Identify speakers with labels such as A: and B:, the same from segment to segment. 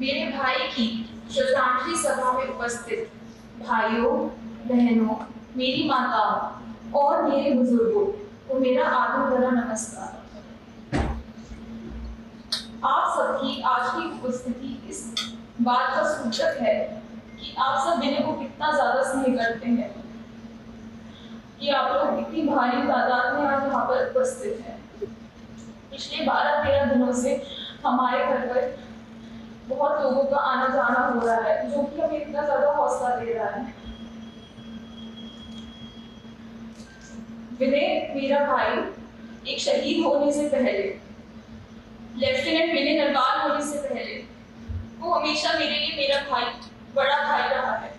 A: मेरे भाई की श्रद्धांजलि सभा में उपस्थित भाइयों, बहनों, मेरी माताओं और मेरे बुजुर्गों को मेरा आदर भरा नमस्कार। आप सबकी आज की उपस्थिति इस बात का सूचक है कि आप सब मेरे को कितना ज्यादा स्नेह करते हैं कि आप लोग इतनी भारी तादाद में आज यहाँ पर उपस्थित हैं। पिछले 12-13 दिनों से हमारे घर पर बहुत लोगों का आना जाना हो रहा है, जो कि हमें इतना ज्यादा हौसला दे रहा है। विनय मेरा भाई एक शहीद होने से पहले, लेफ्टिनेंट विनय नरवाल होने से पहले, वो हमेशा मेरे लिए मेरा भाई, बड़ा भाई रहा है।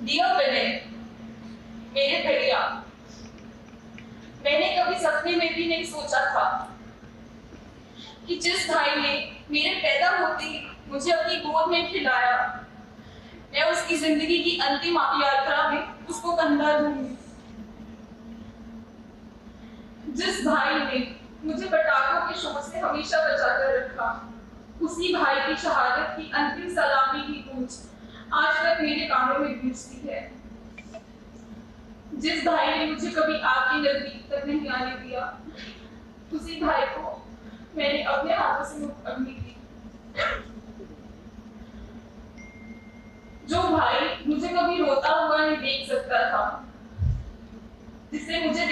A: डियर विनय, मेरे भैया, मैंने कभी सपने में भी नहीं सोचा था कि जिस भाई ने मेरे पैदा होते ही मुझे अपनी गोद में खिलाया, मैं उसकी जिंदगी की अंतिम यात्रा में उसको कंधा दूंगी। जिस भाई ने मुझे पटाखों के शोर से हमेशा बचाकर रखा, उसी भाई की शहादत की अंतिम सलामी की गूंज आज तक मेरे कानों में गूंजती है। जिस भाई ने मुझे कभी आपके नजदीक तक नहीं आने दिया, उसी भाई को मैंने अपने हाथों से अग्नि दी। जो भाई मुझे कभी रोता हुआ नहीं देख सकता था, जिससे मुझे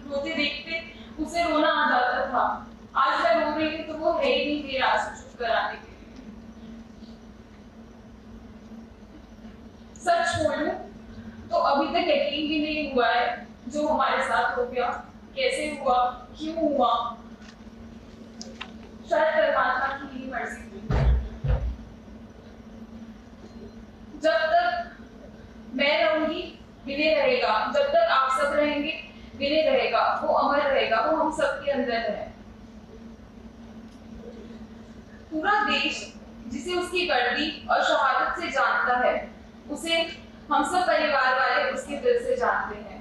A: रोते देखते उसे रोना आ जाता था, आज मैं रो रही थी तो वो है ही नहीं मेरे आंसू चुप कराने के लिए। सच बोलूं तो अभी तक यकीन भी नहीं हुआ है जो हमारे साथ हो गया, कैसे हुआ, क्यों हुआ। शायद परमात्मा की ही मर्जी थी। जब तक मैं रहूंगी विनय रहेगा, जब तक आप सब रहेंगे विनय रहेगा, वो अमर रहेगा, वो हम सबके अंदर है। पूरा देश जिसे उसकी वर्दी और शहादत से जानता है, उसे हम सब परिवार वाले उसके दिल से जानते हैं।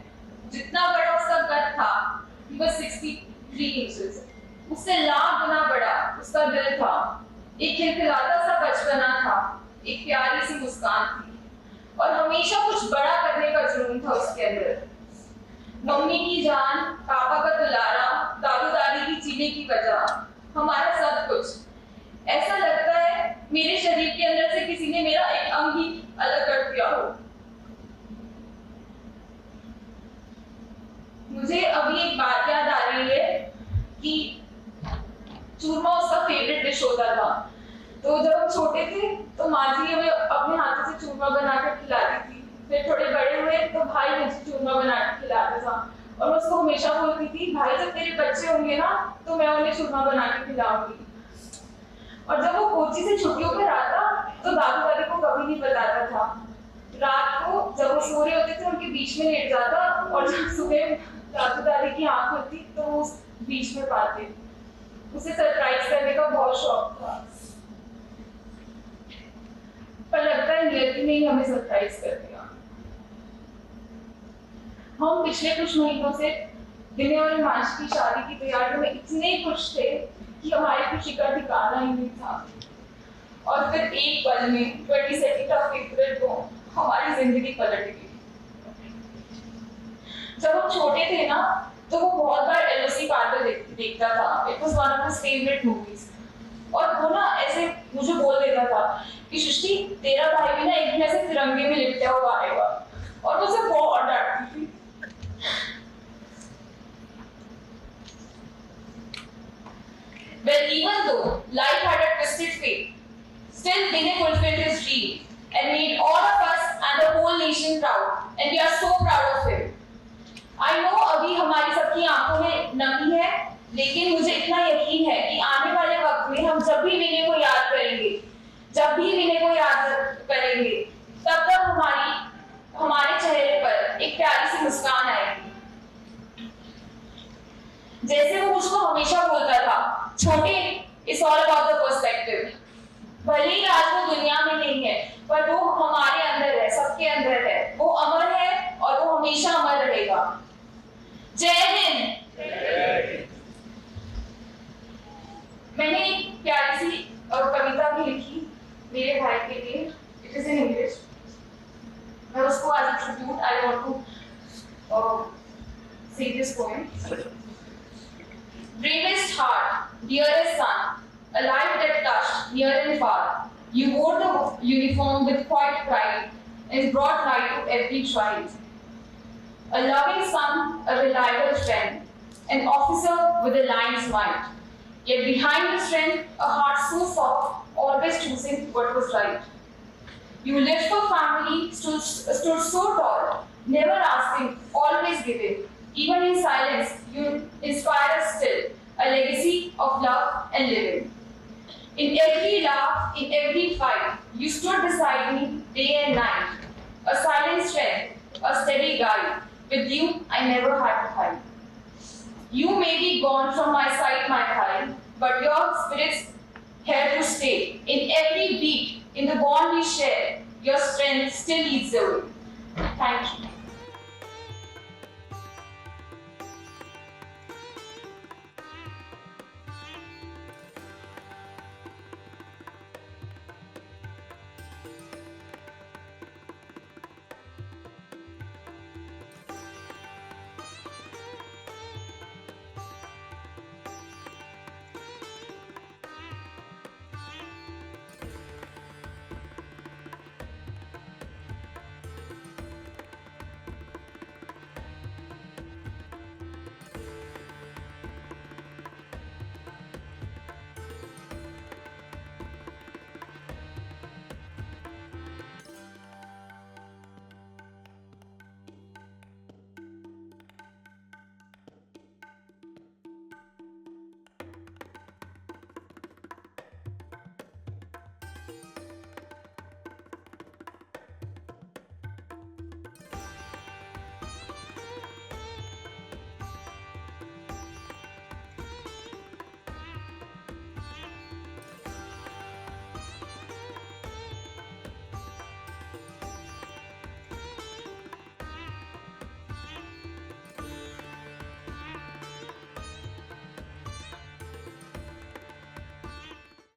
A: जितना बड़ा उसका कद था, he was 63 inches, उससे लाख गुना बड़ा उसका दिल था। एक खिलखिलाता सा बचपना था, एक प्यारी सी मुस्कान थी और हमेशा कुछ बड़ा करने का जुनून था उसके अंदर। मम्मी की जान, पापा का दुलारा, दादू दादी की जीने की वजह, हमारा सब कुछ। ऐसा लगता है मेरे शरीर के अंदर से किसी ने मेरा एक अंग ही अलग कर दिया हो। मुझे अभी एक बात याद आ रही है कि चूरमा उसका फेवरेट डिश होता था। तो जब हम छोटे थे तो माँ जी हमें अपने हाथों से चूरमा बनाकर खिलाती थी। फिर थोड़े बड़े हुए तो भाई मुझे चूरमा बनाकर खिलाता था और मैं उसको हमेशा बोलती थी, भाई जब तेरे बच्चे होंगे ना तो मैं उन्हें चूरमा बना के खिलाऊंगी। और जब वो कोची से छुट्टियों पर आता तो दादू दादी को कभी नहीं बताता था। रात को जब वो सो रहे होते थे उनके बीच में लेट जाता और जब सुबह दादू दादी की आंख खुलती तो वो बीच में पाते। उसे सरप्राइज करने का बहुत शौक था, पर लगता है नियति ने ही हमें सरप्राइज कर दिया। हम पिछले कुछ महीनों से विनय और हिमांशु की शादी की तैयारियों में इतने खुश थे कि हमारी खुशी का ठिकाना ही नहीं था। और फिर एक पल में 22 अप्रैल को हमारी जिंदगी पलट गई। जब हम छोटे थे ना तो वो बहुत बार एलओसी पार्कर देखता था। It was one of his favourite movies. और वो ना ऐसे मुझे बोल देता था कि सृष्टि तेरा भाई भी ना एक दिन ऐसे तिरंगे में लिपटा हुआ आएगा, और मुझे बहुत डांटती थी। Well, even though life had a twisted fate, still Vinay fulfilled his dream and made all of us and the whole nation proud, and we are so proud of him. I know अभी हमारी सबकी आंखों में नमी है, लेकिन मुझे इतना यकीन है कि आने वाले वक्त में हम जब भी विनय को याद करेंगे, तब तक हमारे चेहरे पर एक प्यारी सी मुस्कान आएगी। जैसे वो मुझको हमेशा बोलता था, छोटे, it's all about the perspective. भले ही आज वो दुनिया में नहीं है, पर वो हमारे अंदर है, सबके अंदर है। वो अमर है और वो हमेशा अमर रहेगा। जय हिंद। मैंने एक प्यारी सी near and far. You wore the uniform with quiet pride and brought light to every child. A loving son, a reliable friend, an officer with a lion's might. Yet behind the strength, a heart so soft, always choosing what was right. You lived for family, stood so tall, never asking, always giving. Even in silence, you inspire us still, a legacy of love and living. In every laugh, in every fight, you stood beside me day and night. A silent strength, a steady guide. With you, I never had to hide. You may be gone from my sight, my child, but your spirit's here to stay. In every beat, in the bond we share, your strength still leads the way. Thank you.